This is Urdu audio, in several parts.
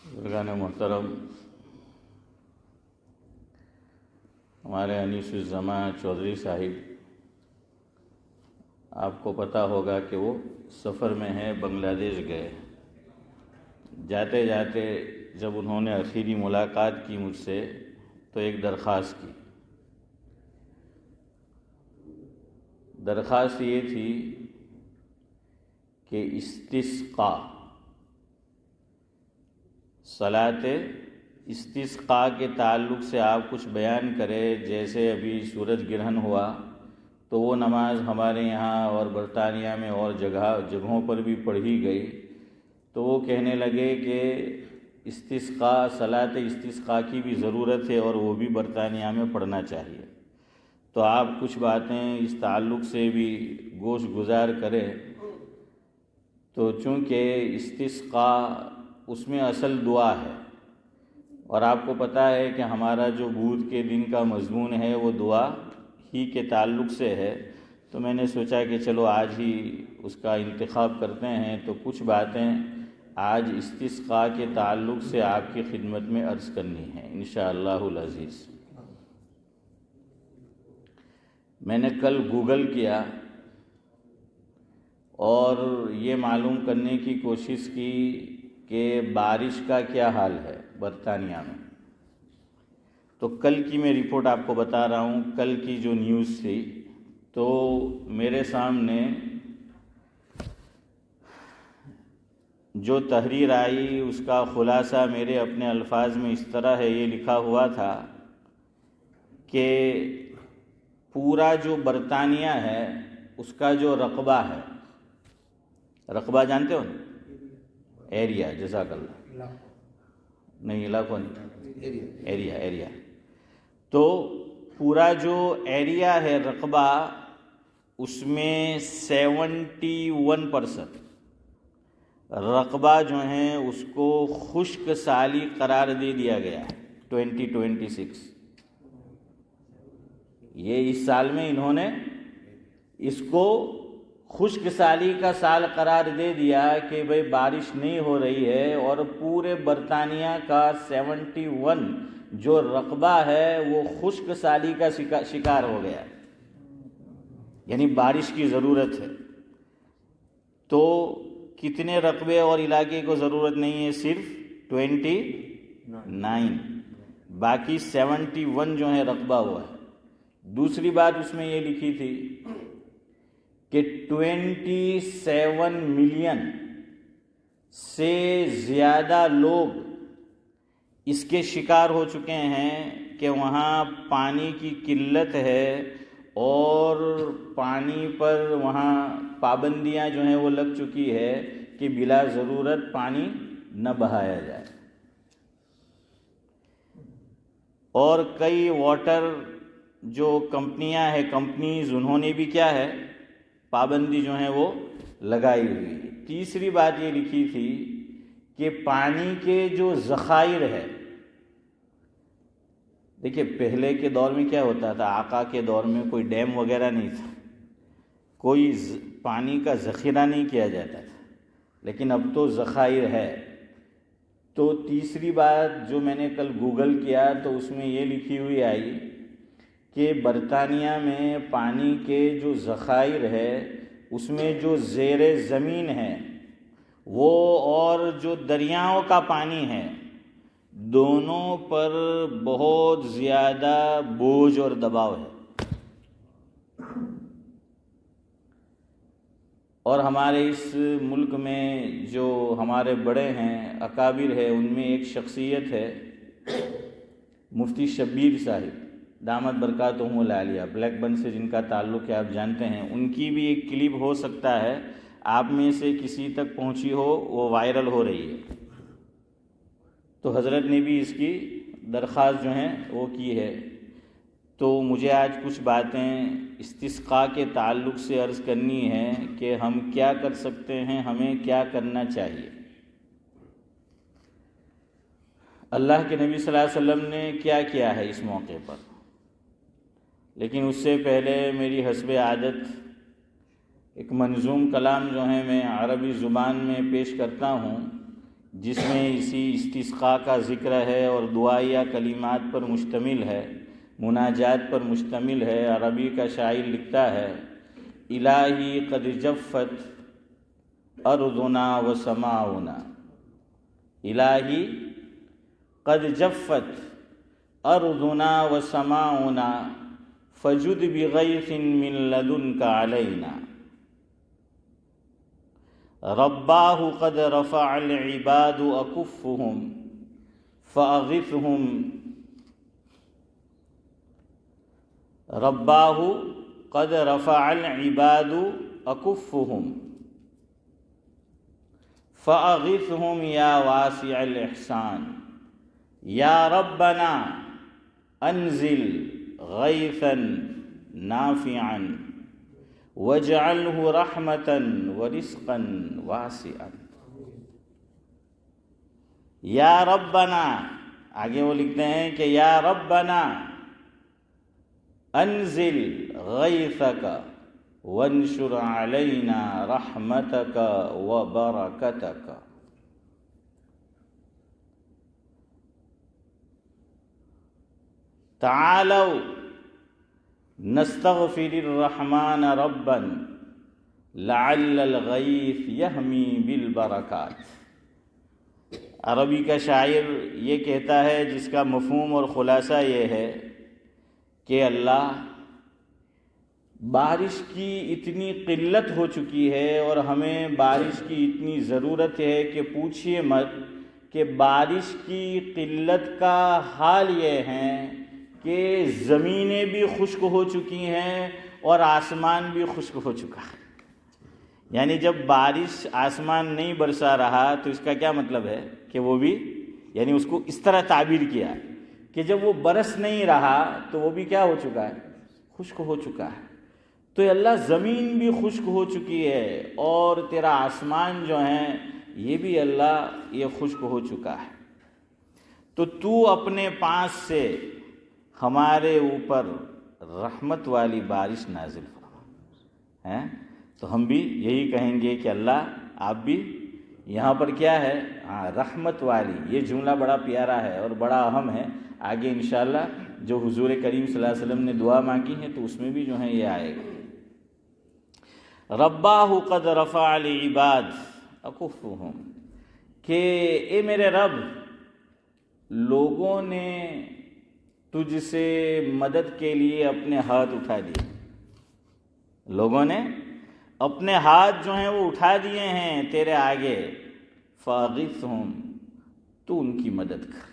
بزرگان محترم، ہمارے انیس الزمان چودھری صاحب، آپ کو پتہ ہوگا کہ وہ سفر میں ہیں، بنگلہ دیش گئے۔ جاتے جاتے جب انہوں نے آخری ملاقات کی مجھ سے تو ایک درخواست کی۔ درخواست یہ تھی کہ استسقاء، صلاۃ استسقاء کے تعلق سے آپ کچھ بیان کریں۔ جیسے ابھی سورج گرہن ہوا تو وہ نماز ہمارے یہاں اور برطانیہ میں اور جگہوں پر بھی پڑھی گئی، تو وہ کہنے لگے کہ استسقاء، صلاۃ استسقاء کی بھی ضرورت ہے اور وہ بھی برطانیہ میں پڑھنا چاہیے۔ تو آپ کچھ باتیں اس تعلق سے بھی گوش گزار کریں۔ تو چونکہ استسقاء اس میں اصل دعا ہے، اور آپ کو پتہ ہے کہ ہمارا جو بدھ کے دن کا مضمون ہے وہ دعا ہی کے تعلق سے ہے، تو میں نے سوچا کہ چلو آج ہی اس کا انتخاب کرتے ہیں۔ تو کچھ باتیں آج استسقاء کے تعلق سے آپ کی خدمت میں عرض کرنی ہے انشاءاللہ العزیز۔ میں نے کل گوگل کیا اور یہ معلوم کرنے کی کوشش کی کہ بارش کا کیا حال ہے برطانیہ میں۔ تو کل کی میں رپورٹ آپ کو بتا رہا ہوں، کل کی جو نیوز تھی، تو میرے سامنے جو تحریر آئی اس کا خلاصہ میرے اپنے الفاظ میں اس طرح ہے۔ یہ لکھا ہوا تھا کہ پورا جو برطانیہ ہے اس کا جو رقبہ ہے، رقبہ جانتے ہو نا؟ ایریا، جزاک اللہ، نہیں علاقوں نہیں، ایریا، تو پورا جو ایریا ہے رقبہ، اس میں 71% رقبہ جو ہیں اس کو خشک سالی قرار دے دیا گیا ہے 2026۔ یہ اس سال میں انہوں نے اس کو خشک سالی کا سال قرار دے دیا کہ بھئی بارش نہیں ہو رہی ہے، اور پورے برطانیہ کا 71 جو رقبہ ہے وہ خشک سالی کا شکار ہو گیا، یعنی بارش کی ضرورت ہے۔ تو کتنے رقبے اور علاقے کو ضرورت نہیں ہے؟ صرف 29، باقی 71 جو ہے رقبہ ہوا ہے۔ دوسری بات اس میں یہ لکھی تھی کہ 27 ملین سے زیادہ لوگ اس کے شکار ہو چکے ہیں کہ وہاں پانی کی قلت ہے، اور پانی پر وہاں پابندیاں جو ہیں وہ لگ چکی ہے کہ بلا ضرورت پانی نہ بہایا جائے، اور کئی واٹر جو کمپنیاں ہیں، کمپنیز، انہوں نے بھی کیا ہے، پابندی جو ہے وہ لگائی ہوئی ہے۔ تیسری بات یہ لکھی تھی کہ پانی کے جو ذخائر ہے، دیکھیے پہلے کے دور میں کیا ہوتا تھا، آقا کے دور میں کوئی ڈیم وغیرہ نہیں تھا، کوئی پانی کا ذخیرہ نہیں کیا جاتا تھا، لیکن اب تو ذخائر ہے۔ تو تیسری بات جو میں نے کل گوگل کیا تو اس میں یہ لکھی ہوئی آئی کہ برطانیہ میں پانی کے جو ذخائر ہے اس میں جو زیر زمین ہے وہ اور جو دریاؤں کا پانی ہے، دونوں پر بہت زیادہ بوجھ اور دباؤ ہے۔ اور ہمارے اس ملک میں جو ہمارے بڑے ہیں، اکابر ہیں، ان میں ایک شخصیت ہے مفتی شبیر صاحب دامت برکاتہم العالیہ، بلیک بن سے جن کا تعلق ہے آپ جانتے ہیں۔ ان کی بھی ایک کلپ ہو سکتا ہے آپ میں سے کسی تک پہنچی ہو، وہ وائرل ہو رہی ہے۔ تو حضرت نے بھی اس کی درخواست جو ہیں وہ کی ہے۔ تو مجھے آج کچھ باتیں استسقاء کے تعلق سے عرض کرنی ہے کہ ہم کیا کر سکتے ہیں، ہمیں کیا کرنا چاہیے۔ اللہ کے نبی صلی اللہ علیہ وسلم نے کیا کیا ہے اس موقع پر، لیکن اس سے پہلے میری حسب عادت ایک منظوم کلام جو ہے میں عربی زبان میں پیش کرتا ہوں، جس میں اسی استسقاء کا ذکر ہے اور دعائیہ کلمات پر مشتمل ہے، مناجات پر مشتمل ہے۔ عربی کا شاعر لکھتا ہے: الہی قد جفت ارضنا و سماؤنا، الہی قد جفت ارضنا و سماؤنا فجد بغیث من لدنک علینا، رباہ قد رفع العباد اکفهم فاغثهم، رباہ قد رفع العباد اکفهم فاغثهم یا واسع الاحسان، یا ربنا انزل غیثا نافعا وَاجْعَلْهُ رَحْمَةً وَرِزْقًا وَاسِعًا۔ یا ربنا، آگے وہ لکھتے ہیں کہ یا ربنا انزل غیثک وانشر علینا رحمتک وبرکتک، تعالوا نستغفر الرحمن ربا لعل الغیث یحمی بالبرکات۔ عربی کا شاعر یہ کہتا ہے، جس کا مفہوم اور خلاصہ یہ ہے کہ اللہ، بارش کی اتنی قلت ہو چکی ہے اور ہمیں بارش کی اتنی ضرورت ہے کہ پوچھئے مت، کہ بارش کی قلت کا حال یہ ہے کہ زمینیں بھی خشک ہو چکی ہیں اور آسمان بھی خشک ہو چکا ہے۔ یعنی جب بارش آسمان نہیں برسا رہا تو اس کا کیا مطلب ہے کہ وہ بھی، یعنی اس کو اس طرح تعبیر کیا کہ جب وہ برس نہیں رہا تو وہ بھی کیا ہو چکا ہے، خشک ہو چکا ہے۔ تو اللہ، زمین بھی خشک ہو چکی ہے اور تیرا آسمان جو ہیں یہ بھی اللہ یہ خشک ہو چکا ہے، تو تو اپنے پاس سے ہمارے اوپر رحمت والی بارش نازل فرما ہیں۔ تو ہم بھی یہی کہیں گے کہ اللہ آپ بھی یہاں پر کیا ہے، رحمت والی، یہ جملہ بڑا پیارا ہے اور بڑا اہم ہے۔ آگے انشاءاللہ جو حضور کریم صلی اللہ علیہ وسلم نے دعا مانگی ہے تو اس میں بھی جو ہے یہ آئے گا۔ رباہ قد رفع العباد اکفهم، کہ اے میرے رب، لوگوں نے تجھ سے مدد کے لیے اپنے ہاتھ اٹھا دیے، لوگوں نے اپنے ہاتھ جو ہیں وہ اٹھا دیے ہیں تیرے آگے، فاغثهم، تو ان کی مدد کر،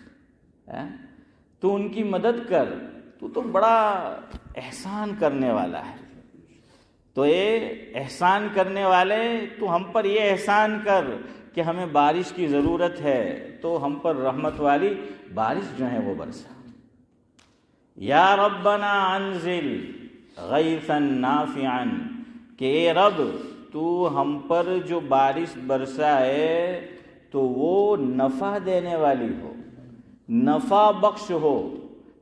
تو ان کی مدد کر، تو بڑا احسان کرنے والا ہے۔ تو اے احسان کرنے والے، تو ہم پر یہ احسان کر کہ ہمیں بارش کی ضرورت ہے، تو ہم پر رحمت والی بارش جو ہے وہ برسا۔ یا ربنا انزل غیثا نافعا، کہ اے رب تو ہم پر جو بارش برسائے تو وہ نفع دینے والی ہو، نفع بخش ہو،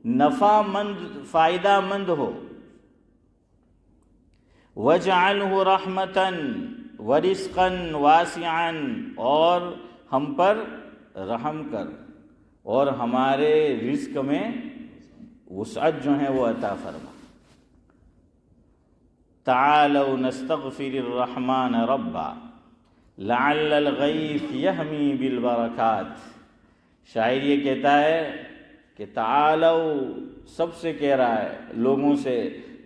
نفع مند، فائدہ مند ہو۔ وَاجْعَلْهُ رَحْمَةً وَرِزْقًا وَاسِعًا، اور ہم پر رحم کر اور ہمارے رزق میں وسعت جو ہے وہ عطا فرما۔ تعالوا نستغفر الرحمن ربا لعل الغیث یحمی بالبرکات۔ شاعر یہ کہتا ہے کہ تعالوا، سب سے کہہ رہا ہے، لوگوں سے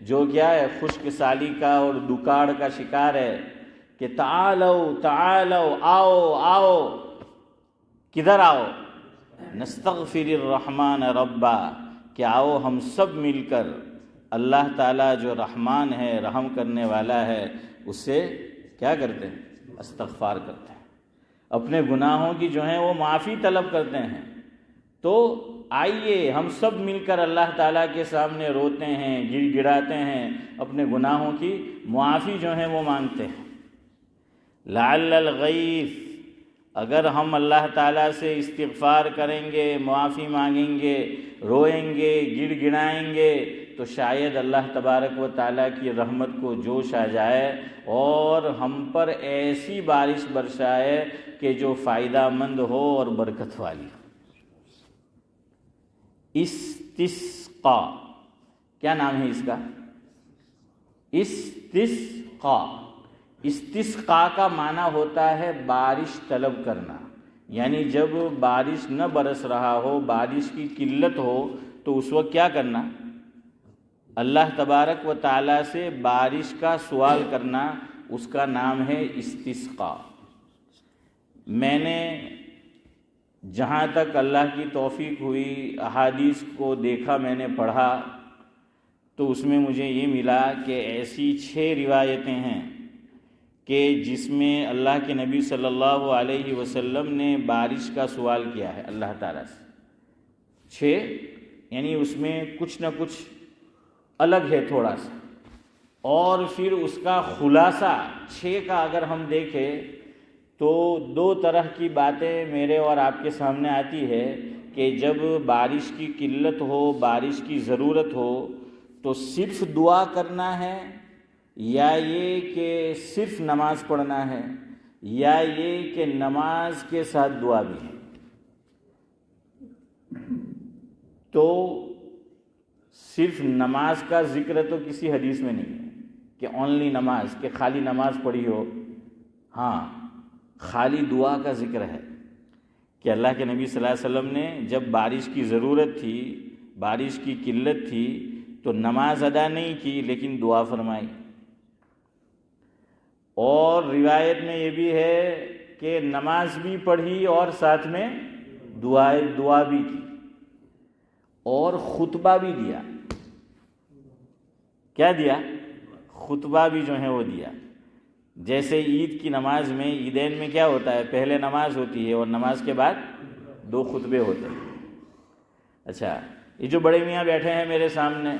جو کیا ہے خشک سالی کا اور دکاڑ کا شکار ہے، کہ تعالوا تعالوا، آؤ آؤ، کدھر آؤ؟ نستغفر الرحمن ربا، کہ آؤ ہم سب مل کر اللہ تعالیٰ جو رحمان ہے، رحم کرنے والا ہے، اس سے کیا کرتے ہیں؟ استغفار کرتے ہیں، اپنے گناہوں کی جو ہیں وہ معافی طلب کرتے ہیں۔ تو آئیے ہم سب مل کر اللہ تعالیٰ کے سامنے روتے ہیں، گڑ گڑاتے ہیں، اپنے گناہوں کی معافی جو ہے وہ مانگتے ہیں۔ لعل الغیث، اگر ہم اللہ تعالیٰ سے استغفار کریں گے، معافی مانگیں گے، روئیں گے، گڑ گڑائیں گے، تو شاید اللہ تبارک و تعالیٰ کی رحمت کو جوش آ جائے اور ہم پر ایسی بارش برسائے کہ جو فائدہ مند ہو اور برکت والی ہو۔ استسقا، کیا نام ہے اس کا؟ استسقا۔ استسقا کا معنی ہوتا ہے بارش طلب کرنا، یعنی جب بارش نہ برس رہا ہو، بارش کی قلت ہو، تو اس وقت کیا کرنا؟ اللہ تبارک و تعالیٰ سے بارش کا سوال کرنا، اس کا نام ہے استسقا۔ میں نے جہاں تک اللہ کی توفیق ہوئی احادیث کو دیکھا، میں نے پڑھا، تو اس میں مجھے یہ ملا کہ ایسی 6 روایتیں ہیں کہ جس میں اللہ کے نبی صلی اللہ علیہ وسلم نے بارش کا سوال کیا ہے اللہ تعالیٰ سے۔ 6 یعنی اس میں کچھ نہ کچھ الگ ہے تھوڑا سا، اور پھر اس کا خلاصہ 6 کا اگر ہم دیکھیں تو 2 طرح کی باتیں میرے اور آپ کے سامنے آتی ہے کہ جب بارش کی قلت ہو، بارش کی ضرورت ہو، تو صرف دعا کرنا ہے، یا یہ کہ صرف نماز پڑھنا ہے، یا یہ کہ نماز کے ساتھ دعا بھی ہے۔ تو صرف نماز کا ذکر تو کسی حدیث میں نہیں ہے کہ اونلی نماز، کہ خالی نماز پڑھی ہو۔ ہاں، خالی دعا کا ذکر ہے کہ اللہ کے نبی صلی اللہ علیہ وسلم نے جب بارش کی ضرورت تھی، بارش کی قلت تھی، تو نماز ادا نہیں کی لیکن دعا فرمائی۔ اور روایت میں یہ بھی ہے کہ نماز بھی پڑھی اور ساتھ میں دعا بھی کی، اور خطبہ بھی دیا۔ کیا دیا؟ خطبہ بھی جو ہے وہ دیا۔ جیسے عید کی نماز میں، عیدین میں کیا ہوتا ہے؟ پہلے نماز ہوتی ہے اور نماز کے بعد 2 خطبے ہوتے ہیں۔ اچھا، یہ جو بڑے میاں بیٹھے ہیں میرے سامنے،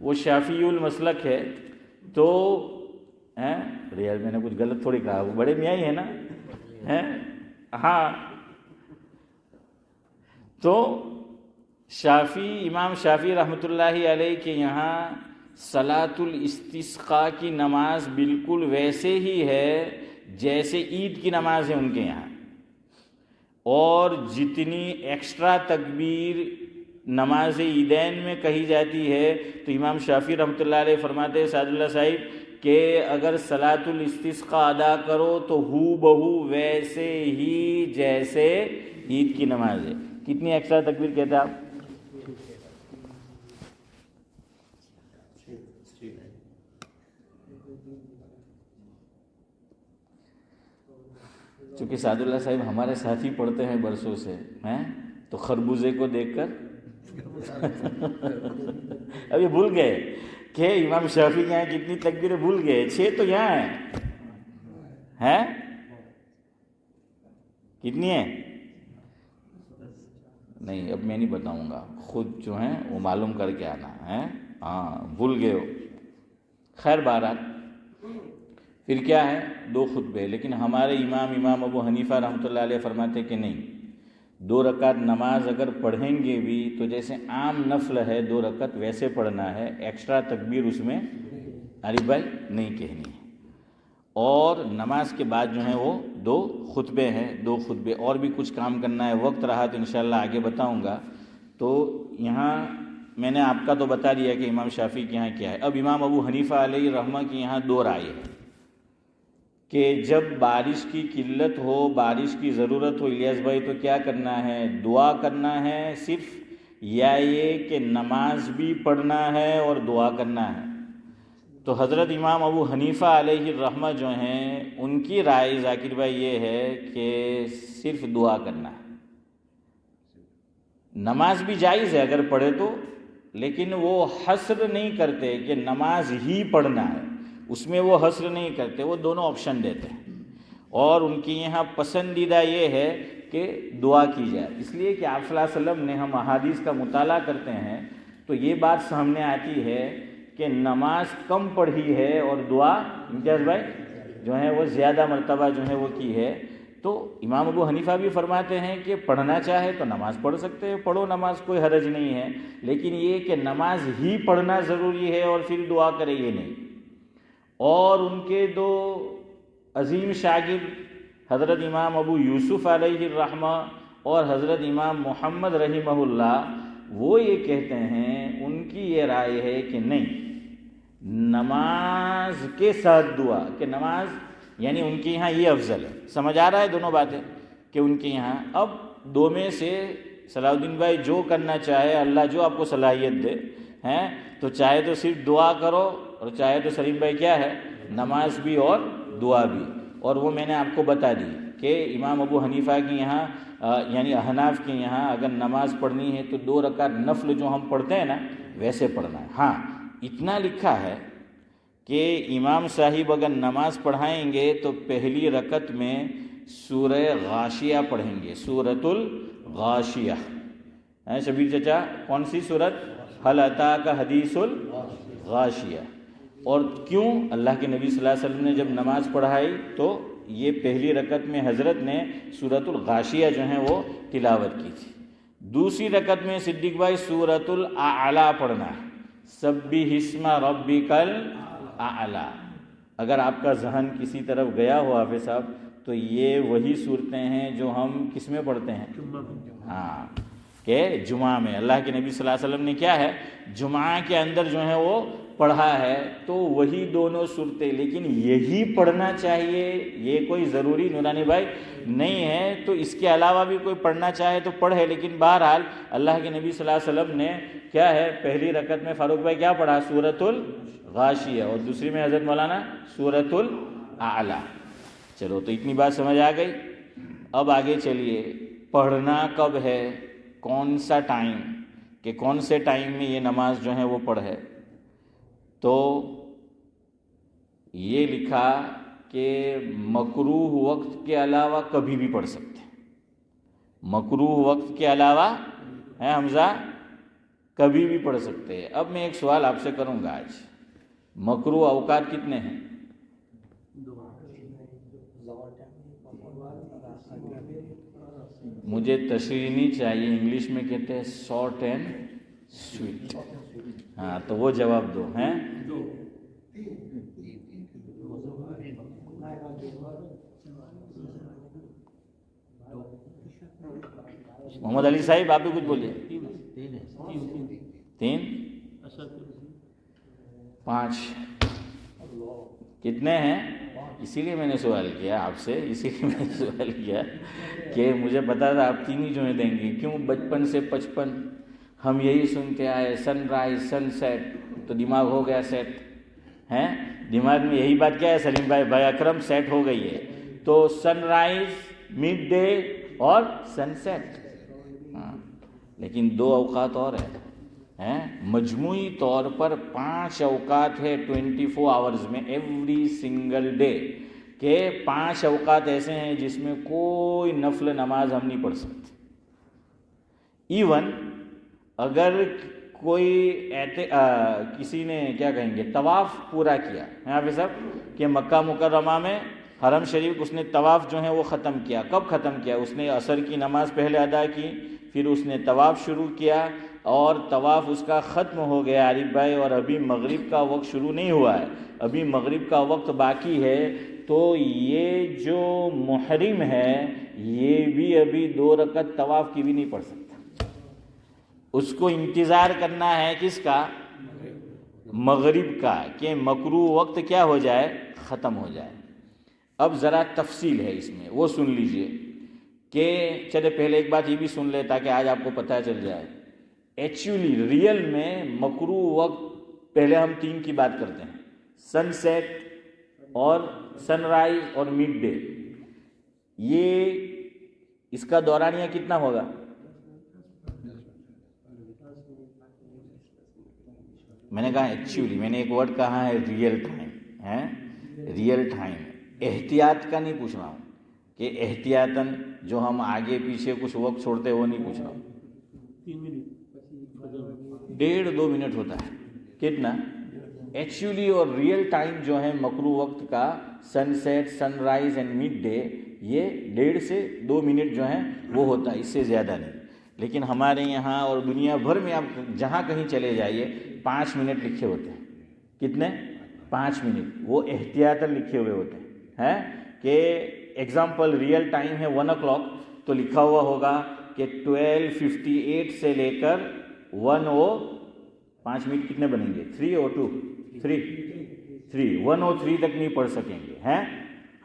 وہ شافعی المسلک ہے، تو یار میں نے کچھ غلط تھوڑی کہا، وہ بڑے میاں ہی ہے نا؟ ہاں، تو امام شافعی رحمۃ اللہ علیہ کے یہاں صلاۃ الاستسقاء کی نماز بالکل ویسے ہی ہے جیسے عید کی نماز ہے ان کے یہاں، اور جتنی ایکسٹرا تکبیر نماز عیدین میں کہی جاتی ہے، تو امام شافعی رحمۃ اللہ علیہ فرماتے ہیں سعد اللہ صاحب کہ اگر صلاۃ الاستسقاء ادا کرو تو ہو بہو ویسے ہی جیسے عید کی نماز ہے۔ کتنی ایکسٹرا تکبیر کہتے ہیں آپ؟ چونکہ سعد اللہ صاحب ہمارے ساتھ ہی پڑھتے ہیں برسوں سے، تو خربوزے کو دیکھ کر اب یہ بھول گئے کہ امام شافعی کے یہاں کتنی تکبیریں، بھول گئے۔ 6 تو یہاں ہیں، کتنی ہیں؟ نہیں، اب میں نہیں بتاؤں گا، خود جو ہیں وہ معلوم کر کے آنا ہے۔ ہاں، بھول گئے ہو۔ خیر، بہرحال پھر کیا ہے؟ 2 خطبے۔ لیکن ہمارے امام ابو حنیفہ رحمۃ اللہ علیہ فرماتے کہ نہیں، 2 رکعت نماز اگر پڑھیں گے بھی تو جیسے عام نفل ہے 2 رکعت ویسے پڑھنا ہے، ایکسٹرا تکبیر اس میں علی بھائی نہیں کہنی ہے۔ اور نماز کے بعد جو ہیں وہ 2 خطبے ہیں، 2 خطبے، اور بھی کچھ کام کرنا ہے۔ وقت رہا تو انشاءاللہ آگے بتاؤں گا۔ تو یہاں میں نے آپ کا تو بتا دیا کہ امام شافعی کے یہاں کیا ہے۔ اب امام ابو حنیفہ علیہ رحمہ کے یہاں 2 رائے ہے کہ جب بارش کی قلت ہو، بارش کی ضرورت ہو، الیاس بھائی، تو کیا کرنا ہے؟ دعا کرنا ہے صرف، یا یہ کہ نماز بھی پڑھنا ہے اور دعا کرنا ہے؟ تو حضرت امام ابو حنیفہ علیہ الرحمہ جو ہیں ان کی رائے ذاکر بھائی یہ ہے کہ صرف دعا کرنا ہے۔ نماز بھی جائز ہے اگر پڑھے تو، لیکن وہ حصر نہیں کرتے کہ نماز ہی پڑھنا ہے، اس میں وہ حصر نہیں کرتے، وہ دونوں آپشن دیتے ہیں۔ اور ان کے یہاں پسندیدہ یہ ہے کہ دعا کی جائے، اس لیے کہ آپ صلی اللہ علیہ وسلم نے، ہم احادیث کا مطالعہ کرتے ہیں تو یہ بات سامنے آتی ہے کہ نماز کم پڑھی ہے اور دعا امتیاز بھائی جو ہے وہ زیادہ مرتبہ جو ہے وہ کی ہے۔ تو امام ابو حنیفہ بھی فرماتے ہیں کہ پڑھنا چاہے تو نماز پڑھ سکتے ہیں، پڑھو نماز، کوئی حرج نہیں ہے، لیکن یہ کہ نماز ہی پڑھنا ضروری ہے اور پھر دعا کرے، یہ نہیں۔ اور ان کے دو عظیم شاگرد حضرت امام ابو یوسف علیہ الرحمہ اور حضرت امام محمد رحمہ اللہ، وہ یہ کہتے ہیں، ان کی یہ رائے ہے کہ نہیں، نماز کے ساتھ دعا، کہ نماز یعنی ان کے یہاں یہ افضل ہے۔ سمجھ آ رہا ہے دونوں باتیں کہ ان کے یہاں اب دو میں سے صلاح الدین بھائی جو کرنا چاہے، اللہ جو آپ کو صلاحیت دے ہیں، تو چاہے تو صرف دعا کرو، اور چاہے تو سلیم بھائی کیا ہے، نماز بھی اور دعا بھی۔ اور وہ میں نے آپ کو بتا دی کہ امام ابو حنیفہ کے یہاں یعنی احناف کے یہاں اگر نماز پڑھنی ہے تو 2 رکعت نفل جو ہم پڑھتے ہیں نا ویسے پڑھنا ہے۔ ہاں اتنا لکھا ہے کہ امام صاحب اگر نماز پڑھائیں گے تو پہلی رکعت میں سورہ غاشیہ پڑھیں گے، سورۃ الغاشیہ۔ شبیر چچا کون سی سورت؟ هل اتاک حدیث الغاشیہ۔ اور کیوں؟ اللہ کے نبی صلی اللہ علیہ وسلم نے جب نماز پڑھائی تو یہ پہلی رکعت میں حضرت نے سورۃ الغاشیہ جو ہیں وہ تلاوت کی تھی۔ دوسری رکعت میں صدیق بھائی سورۃ الاعلی پڑھنا ہے، سبح اسم ربک الاعلی۔ اگر آپ کا ذہن کسی طرف گیا ہو حافظ صاحب تو یہ وہی صورتیں ہیں جو ہم کس میں پڑھتے ہیں؟ ہاں، کہ جمعہ میں اللہ کے نبی صلی اللہ علیہ وسلم نے کیا ہے، جمعہ کے اندر جو ہے وہ پڑھا ہے، تو وہی دونوں صورتیں، لیکن یہی پڑھنا چاہیے یہ کوئی ضروری نورانی بھائی نہیں ہے، تو اس کے علاوہ بھی کوئی پڑھنا چاہے تو پڑھے، لیکن بہرحال اللہ کے نبی صلی اللہ علیہ وسلم نے کیا ہے، پہلی رکعت میں فاروق بھائی کیا پڑھا؟ سورۃ الغاشیہ، اور دوسری میں حضرت مولانا سورۃ الاعلی۔ چلو تو اتنی بات سمجھ آ گئی۔ اب آگے چلیے، پڑھنا کب ہے، کون سا ٹائم، کہ کون سے ٹائم میں یہ نماز جو ہے وہ پڑھے؟ تو یہ لکھا کہ مکروہ وقت کے علاوہ کبھی بھی پڑھ سکتے ہیں، مکروہ وقت کے علاوہ ہے حمزہ کبھی بھی پڑھ سکتے ہیں۔ اب میں ایک سوال آپ سے کروں گا، آج مکروہ اوقات کتنے ہیں؟ مجھے تشریح نہیں چاہیے، انگلش میں کہتے ہیں شارٹ اینڈ سویٹ۔ ہاں تو وہ جواب دو ہیں۔ محمد علی صاحب آپ بھی کچھ بولیے۔ 3 5 کتنے ہیں؟ اسی لیے میں نے سوال کیا آپ سے، اسی لیے میں نے سوال کیا کہ مجھے پتا تھا آپ 3 ہی جو ہیں دیں گے۔ کیوں؟ بچپن سے 55 ہم یہی سنتے آئے، سن رائز سن سیٹ، تو دماغ ہو گیا سیٹ ہیں، دماغ میں یہی بات کیا ہے سلیم بھائی، بھائی اکرم سیٹ ہو گئی ہے، تو سن رائز، مڈ ڈے اور سن سیٹ۔ ہاں لیکن 2 اوقات اور ہیں، مجموعی طور پر 5 اوقات ہے 24 آورز میں، ایوری سنگل ڈے، کہ 5 اوقات ایسے ہیں جس میں کوئی نفل نماز ہم نہیں پڑھ سکتے۔ ایون اگر کوئی کسی نے کیا کہیں گے طواف پورا کیا ہے حافظ صاحب، کہ مکہ مکرمہ میں حرم شریف اس نے طواف جو ہے وہ ختم کیا، کب ختم کیا؟ اس نے عصر کی نماز پہلے ادا کی، پھر اس نے طواف شروع کیا، اور طواف اس کا ختم ہو گیا عارف بھائی، اور ابھی مغرب کا وقت شروع نہیں ہوا ہے، ابھی مغرب کا وقت باقی ہے، تو یہ جو محرم ہے یہ بھی ابھی 2 رکعت طواف کی بھی نہیں پڑھ سکتا، اس کو انتظار کرنا ہے کس کا؟ مغرب کا، کہ مکروہ وقت کیا ہو جائے؟ ختم ہو جائے۔ اب ذرا تفصیل ہے اس میں، وہ سن لیجئے، کہ چلے پہلے ایک بات یہ بھی سن لے تاکہ آج آپ کو پتہ چل جائے، ایکچولی ریئل میں مکروہ وقت پہلے ہم 3 کی بات کرتے ہیں، سن سیٹ اور سن رائز اور مڈ ڈے، یہ اس کا دورانیہ کتنا ہوگا؟ میں نے کہا ایکچولی، میں نے ایک ورڈ کہا ہے ریئل ٹائم، ہے ریئل ٹائم، احتیاط کا نہیں پوچھ رہا ہوں کہ احتیاطاً جو ہم آگے پیچھے کچھ وقت چھوڑتے وہ نہیں پوچھ رہا ہوں، 1.5-2 منٹ ہوتا ہے کتنا ایکچولی، اور ریئل ٹائم جو ہے مکروہ وقت کا، sunset, sunrise and midday, یہ 1.5 سے 2 منٹ جو ہیں وہ ہوتا ہے، اس سے زیادہ نہیں. لیکن ہمارے یہاں اور دنیا بھر میں آپ جہاں کہیں چلے جائیے 5 منٹ لکھے ہوتے ہیں. کتنے؟ 5 منٹ. وہ احتیاطاً لکھے ہوئے ہوتے ہیں کہ ایگزامپل ریئل ٹائم ہے 1 o'clock تو لکھا ہوا ہوگا کہ 12:58 سے لے کر 5 منٹ کتنے بنیں گے؟ 3 اور 2 3 103 تک نہیں پڑھ سکیں گے ہیں.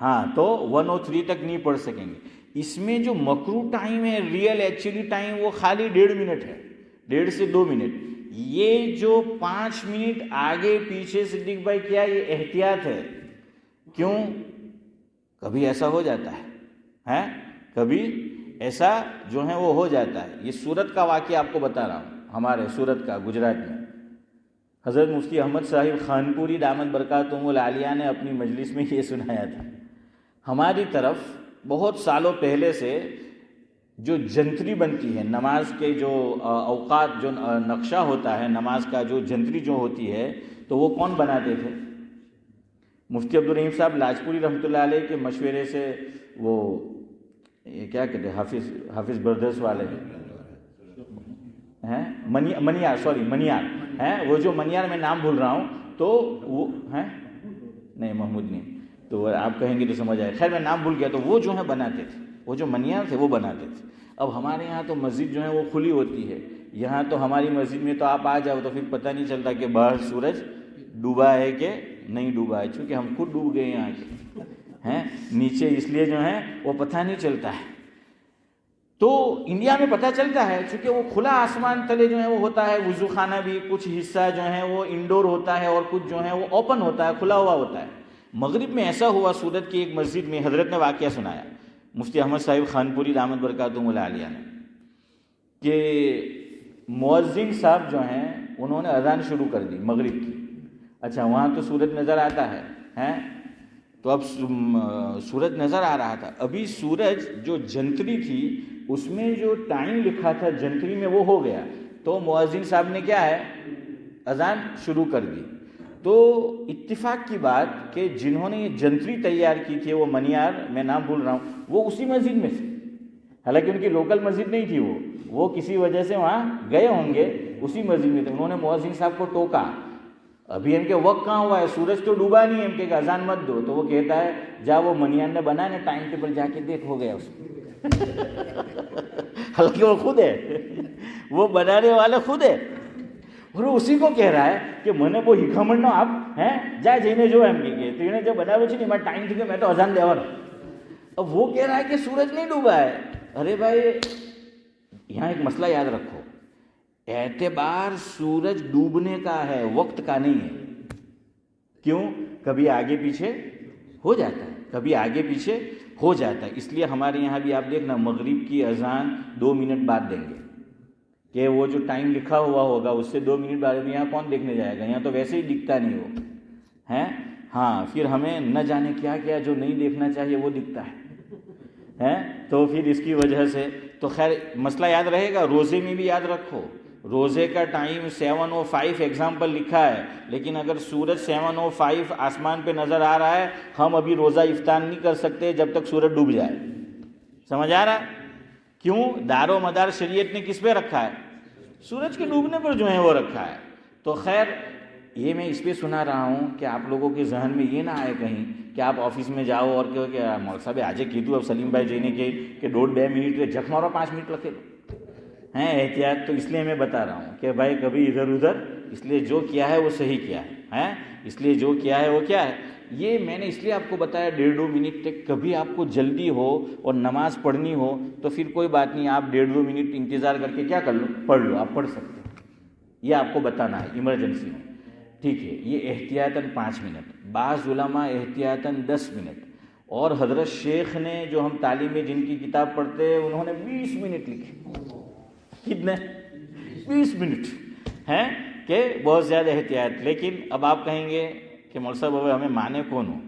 ہاں تو 103 تک نہیں پڑھ سکیں گے. اس میں جو مکرو ٹائم ہے ریئل ایکچولی ٹائم وہ خالی 1.5 منٹ ہے، 1.5 سے 2 منٹ. یہ جو 5 منٹ آگے پیچھے صدیق بھائی کیا یہ احتیاط ہے. کیوں؟ کبھی ایسا ہو جاتا ہے کبھی ایسا جو ہے وہ ہو جاتا ہے. یہ سورت کا واقعہ آپ کو بتا رہا ہوں، ہمارے سورت کا گجرات میں حضرت مفتی احمد صاحب خانپوری دامت برکاتہم العالیہ نے اپنی مجلس میں یہ سنایا تھا. ہماری طرف بہت سالوں پہلے سے جو جنتری بنتی ہے نماز کے جو اوقات جو نقشہ ہوتا ہے نماز کا جو جنتری جو ہوتی ہے تو وہ کون بناتے تھے؟ مفتی عبدالرحیم صاحب لاجپوری رحمۃ اللہ علیہ کے مشورے سے وہ یہ کیا کہتے ہیں حافظ بردرس والے ہیں منیار ہیں، وہ جو منیار میں نام بھول رہا ہوں تو وہ ہیں نہیں محمود نہیں تو آپ کہیں گے تو سمجھ آئے. خیر میں نام بھول گیا. تو وہ جو ہے بناتے تھے، وہ جو منیار تھے وہ بناتے تھے. اب ہمارے یہاں تو مسجد جو ہے وہ کھلی ہوتی ہے. یہاں تو ہماری مسجد میں تو آپ آ جاؤ تو پھر پتہ نہیں چلتا کہ باہر سورج ڈوبا ہے کہ نہیں ڈوبا ہے، چونکہ ہم خود ڈوب گئے یہاں کے ہیں نیچے، اس لیے جو ہے وہ پتہ نہیں چلتا ہے. تو انڈیا میں پتہ چلتا ہے چونکہ وہ کھلا آسمان تلے جو ہے وہ ہوتا ہے. وضو خانہ بھی کچھ حصہ جو ہے وہ انڈور ہوتا ہے اور کچھ جو ہے وہ اوپن ہوتا ہے، کھلا ہوا ہوتا ہے. مغرب میں ایسا ہوا سورت کی ایک مسجد میں، حضرت نے واقعہ سنایا مفتی احمد صاحب خانپوری دامت برکاتہم العالیہ نے، کہ مؤذن صاحب جو ہیں انہوں نے اذان شروع کر دی مغرب کی. اچھا وہاں تو سورج نظر آتا ہے تو اب سورج نظر آ رہا تھا. ابھی سورج جو جنتری تھی اس میں جو ٹائم لکھا تھا جنتری میں وہ ہو گیا، تو مؤذن صاحب نے کیا ہے اذان شروع کر دی. تو اتفاق کی بات کہ جنہوں نے یہ جنتری تیار کی تھی وہ منیار، میں نام بھول رہا ہوں، وہ اسی مسجد میں تھے. حالانکہ ان کی لوکل مسجد نہیں تھی، وہ کسی وجہ سے وہاں گئے ہوں گے، اسی مسجد میں تھے. انہوں نے مؤذن صاحب کو ٹوکا، ابھی ان کے وقت کہاں ہوا ہے، سورج تو ڈوبا نہیں ہے، ان کے اذان مت دو. تو وہ کہتا ہے جا وہ منیار نے بنا نا ٹائم ٹیبل جا کے دیکھ، ہو گیا اس میں. حالانکہ وہ خود ہے، وہ بنانے والا خود ہے، اور وہ اسی کو کہہ رہا ہے کہ میں نے وہ ہکھمنڈ آپ ہیں جائے جینے جو ایم کی تو انہیں جو بنایا چاہیے میں ٹائم تھی کہ میں تو اذان دیور. اب وہ کہہ رہا ہے کہ سورج نہیں ڈوبا ہے. ارے بھائی یہاں ایک مسئلہ یاد رکھو، اعتبار سورج ڈوبنے کا ہے، وقت کا نہیں ہے. کیوں؟ کبھی آگے پیچھے ہو جاتا ہے، کبھی آگے پیچھے ہو جاتا ہے. اس لیے ہمارے یہاں بھی آپ دیکھنا مغرب کی اذان 2 منٹ بعد دیں گے کہ وہ جو ٹائم لکھا ہوا ہوگا اس سے 2 منٹ بعد. یہاں کون دیکھنے جائے گا؟ یہاں تو ویسے ہی دکھتا نہیں وہ ہیں. ہاں پھر ہمیں نہ جانے کیا کیا جو نہیں دیکھنا چاہیے وہ دکھتا ہے. تو پھر اس کی وجہ سے تو خیر مسئلہ یاد رہے گا. روزے میں بھی یاد رکھو، روزے کا ٹائم 7:05 ایگزامپل لکھا ہے، لیکن اگر سورج 7:05 آسمان پہ نظر آ رہا ہے، ہم ابھی روزہ افطار نہیں کر سکتے جب تک سورج ڈوب جائے. سمجھ آ رہا ہے؟ کیوں؟ دار و مدار شریعت نے کس پہ رکھا ہے؟ سورج کے ڈوبنے پر جو ہے وہ رکھا ہے. تو خیر یہ میں اس پہ سنا رہا ہوں کہ آپ لوگوں کے ذہن میں یہ نہ آئے کہیں کہ آپ آفس میں جاؤ اور کہ مول صاحب آج کیدو اب سلیم بھائی جی نے کہ 1.5-2 منٹ جھک مارو 5 منٹ رکھے ہیں احتیاط. تو اس لیے میں بتا رہا ہوں کہ بھائی کبھی ادھر ادھر، اس لیے جو کیا ہے وہ صحیح کیا ہے، اس لیے جو کیا ہے وہ کیا ہے. یہ میں نے اس لیے آپ کو بتایا 1.5-2 منٹ تک. کبھی آپ کو جلدی ہو اور نماز پڑھنی ہو تو پھر کوئی بات نہیں، آپ 1.5-2 منٹ انتظار کر کے کیا کر لو، پڑھ لو، آپ پڑھ سکتے ہیں. یہ آپ کو بتانا ہے ایمرجنسی میں. ٹھیک ہے، یہ احتیاطاً 5 منٹ، بعض علماء احتیاطاً 10 منٹ، اور حضرت شیخ نے جو ہم تعلیم میں جن کی کتاب پڑھتے ہیں انہوں نے 20 منٹ لکھے. کتنے؟ 20 منٹ ہیں کہ بہت زیادہ احتیاط. لیکن اب آپ کہیں گے کہ مول صاحب હવે અમે માને કોનું?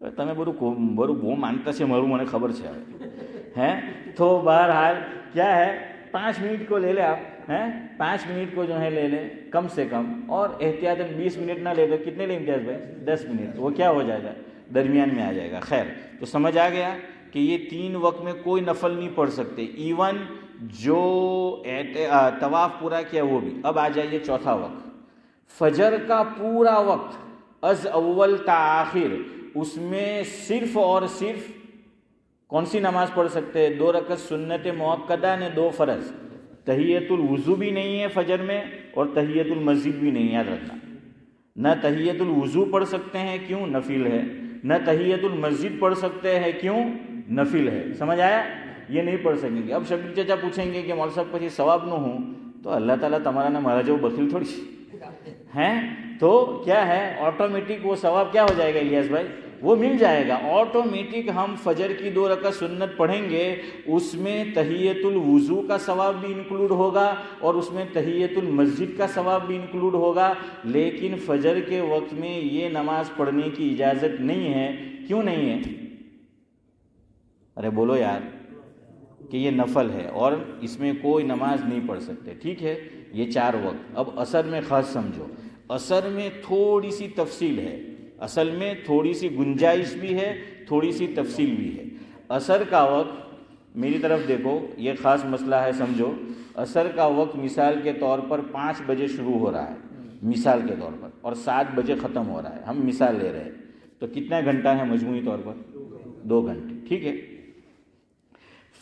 તમે બરું બહુ માનતા છે મારું મને ખબર છે હવે ہیں. تو بہرحال کیا ہے 5 منٹ کو لے لے آپ ہیں، 5 منٹ کو جو ہے لے لے کم سے کم، اور احتیاطاً 20 منٹ نہ لے تو کتنے لیں امتیاز بھائی؟ 10 منٹ. وہ کیا ہو جائے گا درمیان میں آ جائے گا. خیر, تو سمجھ آ گیا کہ یہ 3 وقت میں کوئی نفل نہیں پڑھ سکتے, ایون جو طواف پورا کیا وہ بھی. اب آ جائیے چوتھا وقت, فجر کا پورا وقت از اول تا آخر, اس میں صرف اور صرف کون سی نماز پڑھ سکتے ہیں؟ 2 رکعت سنت مؤکدہ نے 2 فرض. تحیت الوضو بھی نہیں ہے فجر میں اور تحیت المسجد بھی نہیں, یاد رکھنا. نہ تحیت الوضو پڑھ سکتے ہیں, کیوں؟ نفل ہے. نہ تحیت المسجد پڑھ سکتے ہیں, کیوں؟ نفل ہے. سمجھ آیا؟ یہ نہیں پڑھ سکیں گے. اب شبیر چچا پوچھیں گے کہ مولوی صاحب پچھے ثواب نہ ہوں, تو اللہ تعالیٰ تمہارا نہ مارا جو بخیل تھوڑی ہیں, تو کیا ہے آٹومیٹک وہ ثواب کیا ہو جائے گا الیاس بھائی؟ وہ مل جائے گا آٹومیٹک. ہم فجر کی 2 رکعت سنت پڑھیں گے, اس میں تحیت الوضو کا ثواب بھی انکلوڈ ہوگا اور اس میں تحیت المسجد کا ثواب بھی انکلوڈ ہوگا. لیکن فجر کے وقت میں یہ نماز پڑھنے کی اجازت نہیں ہے. کیوں نہیں ہے؟ ارے بولو یار, کہ یہ نفل ہے اور اس میں کوئی نماز نہیں پڑھ سکتے. ٹھیک ہے, یہ 4 وقت. اب عصر میں خاص سمجھو, عصر میں تھوڑی سی تفصیل ہے, اصل میں تھوڑی سی گنجائش بھی ہے, تھوڑی سی تفصیل بھی ہے. عصر کا وقت میری طرف دیکھو, یہ خاص مسئلہ ہے سمجھو. عصر کا وقت مثال کے طور پر 5 بجے شروع ہو رہا ہے, مثال کے طور پر, اور 7 بجے ختم ہو رہا ہے. ہم مثال لے رہے ہیں, تو کتنا گھنٹہ ہے مجموعی طور پر؟ 2 گھنٹے. ٹھیک ہے,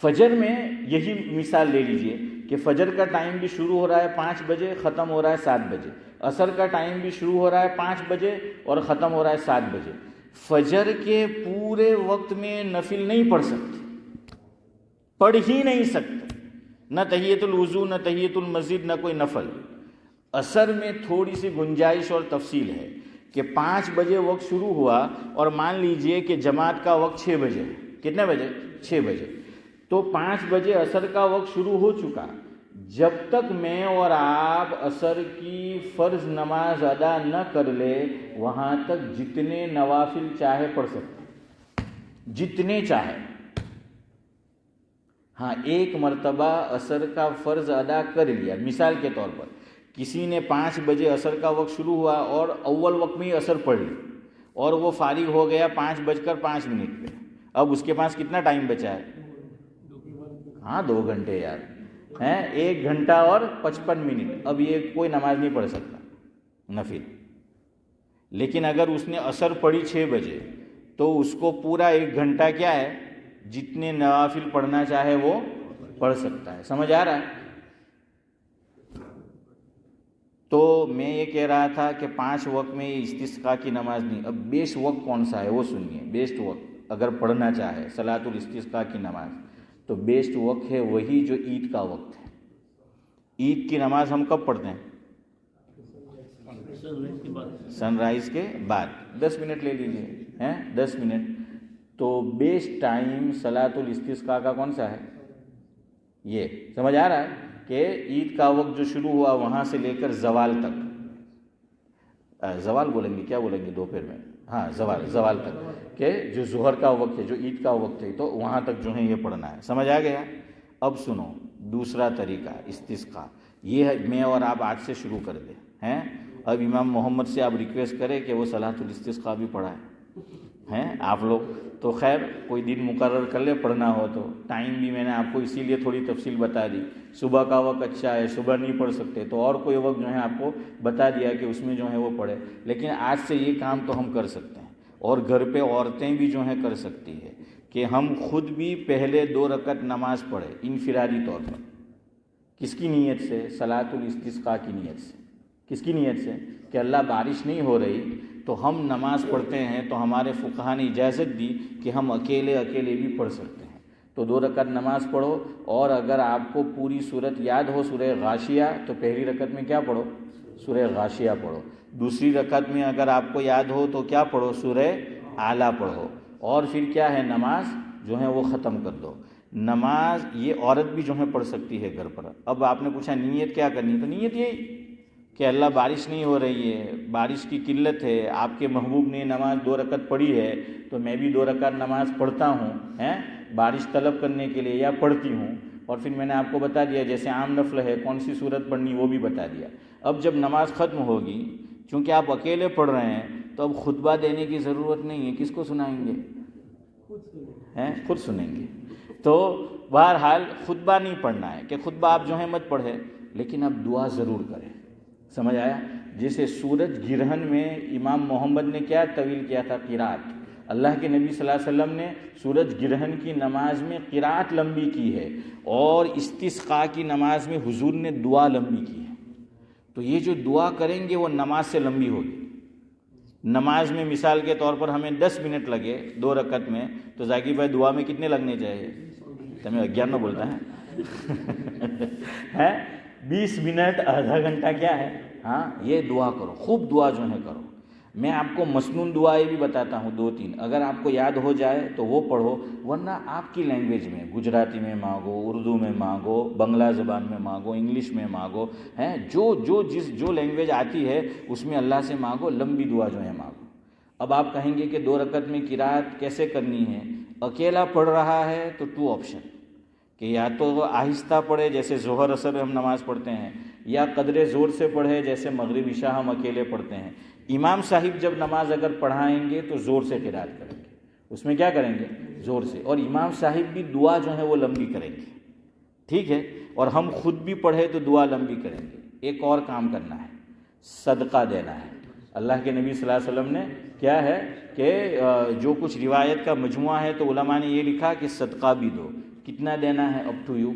فجر میں یہی مثال لے لیجئے کہ فجر کا ٹائم بھی شروع ہو رہا ہے 5 بجے, ختم ہو رہا ہے 7 بجے. عصر کا ٹائم بھی شروع ہو رہا ہے 5 بجے اور ختم ہو رہا ہے 7 بجے. فجر کے پورے وقت میں نفل نہیں پڑھ سکتے, پڑھ ہی نہیں سکتے, نہ تحیت الوضو نہ تحیت المسجد نہ کوئی نفل. عصر میں تھوڑی سی گنجائش اور تفصیل ہے کہ 5 بجے وقت شروع ہوا اور مان لیجئے کہ جماعت کا وقت 6 بجے. کتنے بجے؟ 6 بجے. تو 5 بجے عصر کا وقت شروع ہو چکا. جب تک میں اور آپ عصر کی فرض نماز ادا نہ کر لے, وہاں تک جتنے نوافل چاہے پڑھ سکتے, جتنے چاہے. ہاں, ایک مرتبہ عصر کا فرض ادا کر لیا, مثال کے طور پر کسی نے 5 بجے عصر کا وقت شروع ہوا اور اول وقت میں ہی عصر پڑھ لی اور وہ فارغ ہو گیا 5:05 پہ. اب اس کے پاس کتنا ٹائم بچا ہے؟ ہاں 2 گھنٹے یار ہیں, 1 گھنٹہ اور 55 منٹ. اب یہ کوئی نماز نہیں پڑھ سکتا نفل. لیکن اگر اس نے عصر پڑھی 6 بجے تو اس کو پورا 1 گھنٹہ کیا ہے, جتنے نوافل پڑھنا چاہے وہ پڑھ سکتا ہے. سمجھ آ رہا ہے؟ تو میں یہ کہہ رہا تھا کہ 5 وقت میں استسقاء کی نماز نہیں. اب بیسٹ وقت کون سا ہے وہ سنیے. بیسٹ وقت اگر پڑھنا چاہے صلاۃ الاستسقاء کی نماز, تو بیسٹ وقت ہے وہی جو عید کا وقت ہے. عید کی نماز ہم کب پڑھتے ہیں؟ سن رائز کے بعد 10 منٹ لے لیجیے ہیں, 10 منٹ. تو بیسٹ ٹائم صلاۃ الاستسقاء کا کون سا ہے؟ یہ سمجھ آ رہا ہے کہ عید کا وقت جو شروع ہوا وہاں سے لے کر زوال تک, زوال بولیں گے کیا بولیں گے دوپہر میں, ہاں زوال تک, کہ جو ظہر کا وقت ہے, جو عید کا وقت ہے, تو وہاں تک جو ہے یہ پڑھنا ہے. سمجھ آ گیا؟ اب سنو دوسرا طریقہ استسقاء, یہ ہے میں اور آپ آج سے شروع کر دیں ہیں. اب امام محمد سے آپ ریکویسٹ کریں کہ وہ صلاۃ الاستسقاء بھی پڑھائیں ہیں آپ لوگ. تو خیر کوئی دن مقرر کر لے پڑھنا ہو تو. ٹائم بھی میں نے آپ کو اسی لیے تھوڑی تفصیل بتا دی. صبح کا وقت اچھا ہے, صبح نہیں پڑھ سکتے تو اور کوئی وقت جو ہے آپ کو بتا دیا کہ اس میں جو ہے وہ پڑھے. لیکن آج سے یہ کام تو ہم کر سکتے ہیں, اور گھر پہ عورتیں بھی جو ہیں کر سکتی ہے کہ ہم خود بھی پہلے 2 رکعت نماز پڑھیں انفرادی طور پر. کس کی نیت سے؟ صلاۃ الاستسقاء کی نیت سے. کس کی نیت سے؟ کہ اللہ بارش نہیں ہو رہی تو ہم نماز پڑھتے ہیں, تو ہمارے فقہا نے اجازت دی کہ ہم اکیلے بھی پڑھ سکتے ہیں. تو 2 رکعت نماز پڑھو, اور اگر آپ کو پوری صورت یاد ہو سورہ غاشیہ, تو پہلی رکعت میں کیا پڑھو؟ سورہ غاشیہ پڑھو. دوسری رکعت میں اگر آپ کو یاد ہو تو کیا پڑھو؟ سورہ اعلیٰ پڑھو. اور پھر کیا ہے, نماز جو ہے وہ ختم کر دو. نماز یہ عورت بھی جو ہے پڑھ سکتی ہے گھر پر. اب آپ نے پوچھا نیت کیا کرنی ہے, تو نیت یہی کہ اللہ بارش نہیں ہو رہی ہے, بارش کی قلت ہے, آپ کے محبوب نے نماز 2 رکعت پڑھی ہے تو میں بھی 2 رکعت نماز پڑھتا ہوں ہیں بارش طلب کرنے کے لیے, یا پڑھتی ہوں. اور پھر میں نے آپ کو بتا دیا جیسے عام نفل ہے کون سی صورت پڑھنی وہ بھی بتا دیا. اب جب نماز ختم ہوگی, چونکہ آپ اکیلے پڑھ رہے ہیں, تو اب خطبہ دینے کی ضرورت نہیں ہے، کس کو سنائیں گے؟ خود سنیں گے۔ تو بہرحال خطبہ نہیں پڑھنا ہے کہ خطبہ آپ جو ہے مت پڑھیں، لیکن آپ دعا ضرور کریں۔ سمجھ آیا؟ جیسے سورج گرہن میں امام محمد نے کیا طویل کیا تھا؟ قرات۔ اللہ کے نبی صلی اللہ علیہ وسلم نے سورج گرہن کی نماز میں قرات لمبی کی ہے، اور استسقاء کی نماز میں حضور نے دعا لمبی کی ہے۔ تو یہ جو دعا کریں گے وہ نماز سے لمبی ہوگی۔ نماز میں مثال کے طور پر ہمیں 10 منٹ لگے 2 رکعت میں، تو ذاکر بھائی دعا میں کتنے لگنے چاہیے؟ تمہیں 11 بولتا ہے 20 منٹ، آدھا گھنٹہ کیا ہے؟ ہاں، یہ دعا کرو، خوب دعا جو ہے کرو۔ میں آپ کو مسنون دعائیں بھی بتاتا ہوں 2-3، اگر آپ کو یاد ہو جائے تو وہ پڑھو، ورنہ آپ کی لینگویج میں گجراتی میں مانگو، اردو میں مانگو، بنگلہ زبان میں مانگو، انگلش میں مانگو، جو لینگویج آتی ہے اس میں اللہ سے مانگو، لمبی دعا جو ہے مانگو۔ اب آپ کہیں گے کہ 2 رکعت میں قرات کیسے کرنی ہے؟ اکیلا پڑھ رہا ہے تو 2 آپشن، کہ یا تو وہ آہستہ پڑھے جیسے ظہر اثر میں ہم نماز پڑھتے ہیں، یا قدرے زور سے پڑھے جیسے مغرب عشاء ہم اکیلے پڑھتے ہیں۔ امام صاحب جب نماز اگر پڑھائیں گے تو زور سے قرات کریں گے، اس میں کیا کریں گے؟ زور سے، اور امام صاحب بھی دعا جو ہے وہ لمبی کریں گے، ٹھیک ہے؟ اور ہم خود بھی پڑھے تو دعا لمبی کریں گے۔ ایک اور کام کرنا ہے، صدقہ دینا ہے۔ اللہ کے نبی صلی اللہ علیہ وسلم نے کیا ہے کہ جو کچھ روایت کا مجموعہ ہے تو علماء نے یہ لکھا کہ صدقہ بھی دو۔ کتنا دینا ہے؟ اپ ٹو یو،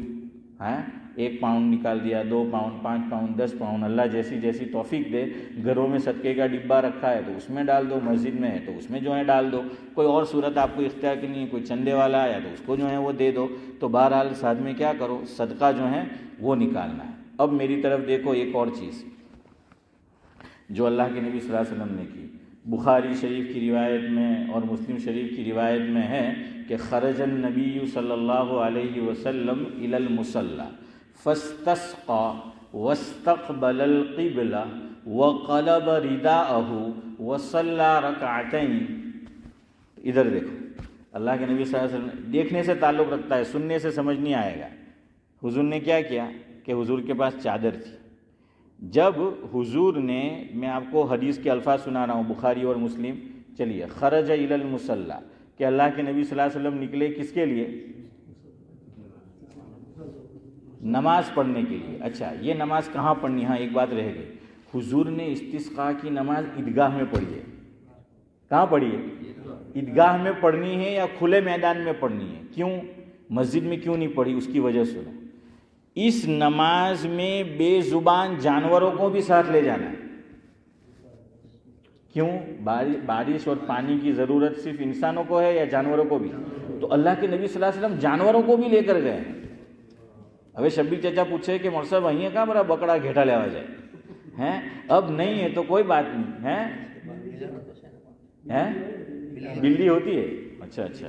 1 پاؤنڈ نکال دیا، 2 پاؤنڈ، 5 پاؤنڈ، 10 پاؤنڈ، اللہ جیسی توفیق دے۔ گھروں میں صدقے کا ڈبہ رکھا ہے تو اس میں ڈال دو، مسجد میں ہے تو اس میں جو ہے ڈال دو، کوئی اور صورت آپ کو اختیار کی نہیں ہے، کوئی چندے والا آیا تو اس کو جو ہے وہ دے دو۔ تو بہرحال ساتھ میں کیا کرو؟ صدقہ جو ہے وہ نکالنا ہے۔ اب میری طرف دیکھو، ایک اور چیز جو اللہ کے نبی صلی اللہ علیہ وسلم نے کی، بخاری شریف کی روایت میں اور مسلم شریف کی روایت میں ہے کہ خرج النبی صلی اللہ علیہ وسلم الی المصلی فاستسقى واستقبل القبلہ وقلب رداءہ وصلی رکعتین۔ ادھر دیکھو، اللہ کے نبی صلی اللہ علیہ وسلم، دیکھنے سے تعلق رکھتا ہے، سننے سے سمجھ نہیں آئے گا۔ حضور نے کیا کیا کہ حضور کے پاس چادر تھی۔ جب حضور نے، میں آپ کو حدیث کے الفاظ سنا رہا ہوں بخاری اور مسلم، چلیے، خرج الی المصلی، کہ اللہ کے نبی صلی اللہ علیہ وسلم نکلے کس کے لیے؟ نماز پڑھنے کے لیے۔ اچھا، یہ نماز کہاں پڑھنی؟ ہاں ایک بات رہ گئی، حضور نے استسقاء کی نماز عیدگاہ میں پڑھی ہے۔ کہاں پڑھی ہے؟ عیدگاہ میں پڑھنی ہے یا کھلے میدان میں پڑھنی ہے؟ کیوں مسجد میں کیوں نہیں پڑھی؟ اس کی وجہ سنو۔ اس نماز میں بے زبان جانوروں کو بھی ساتھ لے جانا ہے۔ کیوں؟ بارش اور پانی کی ضرورت صرف انسانوں کو ہے یا جانوروں کو بھی؟ تو اللہ کے نبی صلی اللہ علیہ وسلم جانوروں کو بھی لے کر گئے ہیں۔ ابھی شبیر چچا پوچھے کہ مول صاحب وہیں کہاں میرا بکڑا گھیٹا لے آ جائے ہیں؟ اب نہیں ہے تو کوئی بات نہیں ہے، بلی ہوتی ہے؟ اچھا اچھا،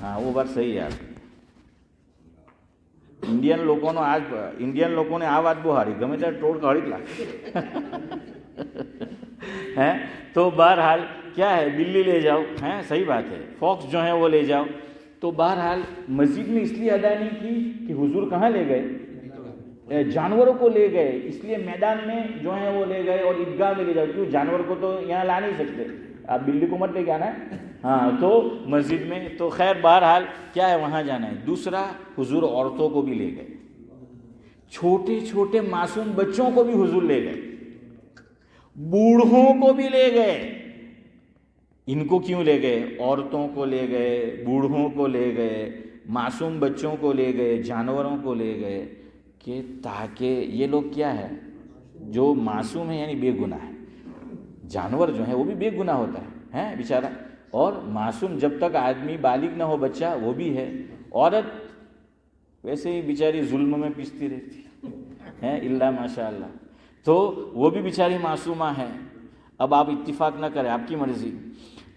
ہاں وہ بات صحیح ہے آپ کی۔ انڈین لوگوں نے آ بات بہاری گمے تر ٹوڑ کاڑی لا ہے۔ تو بہرحال کیا ہے، بلی لے جاؤ، ہیں صحیح بات ہے، فاکس جو ہیں وہ لے جاؤ۔ تو بہرحال مسجد میں اس لیے ادا نہیں کی کہ حضور کہاں لے گئے؟ جانوروں کو لے گئے، اس لیے میدان میں جو ہیں وہ لے گئے اور عیدگاہ میں لے جاؤ، کیوں؟ جانور کو تو یہاں لا نہیں سکتے، آپ بلی کو مت لے کے آنا ہے، ہاں تو مسجد میں۔ تو خیر بہرحال کیا ہے، وہاں جانا ہے۔ دوسرا، حضور عورتوں کو بھی لے گئے، چھوٹے چھوٹے معصوم بچوں کو بھی حضور لے گئے، بوڑھوں کو بھی لے گئے۔ ان کو کیوں لے گئے؟ عورتوں کو لے گئے، بوڑھوں کو لے گئے، معصوم بچوں کو لے گئے، جانوروں کو لے گئے، کہ تاکہ یہ لوگ کیا ہے، جو معصوم ہیں یعنی بے گناہ ہے، جانور جو ہے وہ بھی بے گناہ ہوتا ہے بیچارہ، اور معصوم جب تک آدمی بالغ نہ ہو بچہ وہ بھی ہے، عورت ویسے ہی بیچاری ظلم میں پیستی رہتی ہے الا ماشاء اللہ، تو وہ بھی بیچاری معصومہ ہے۔ اب آپ اتفاق نہ کریں، آپ کی مرضی۔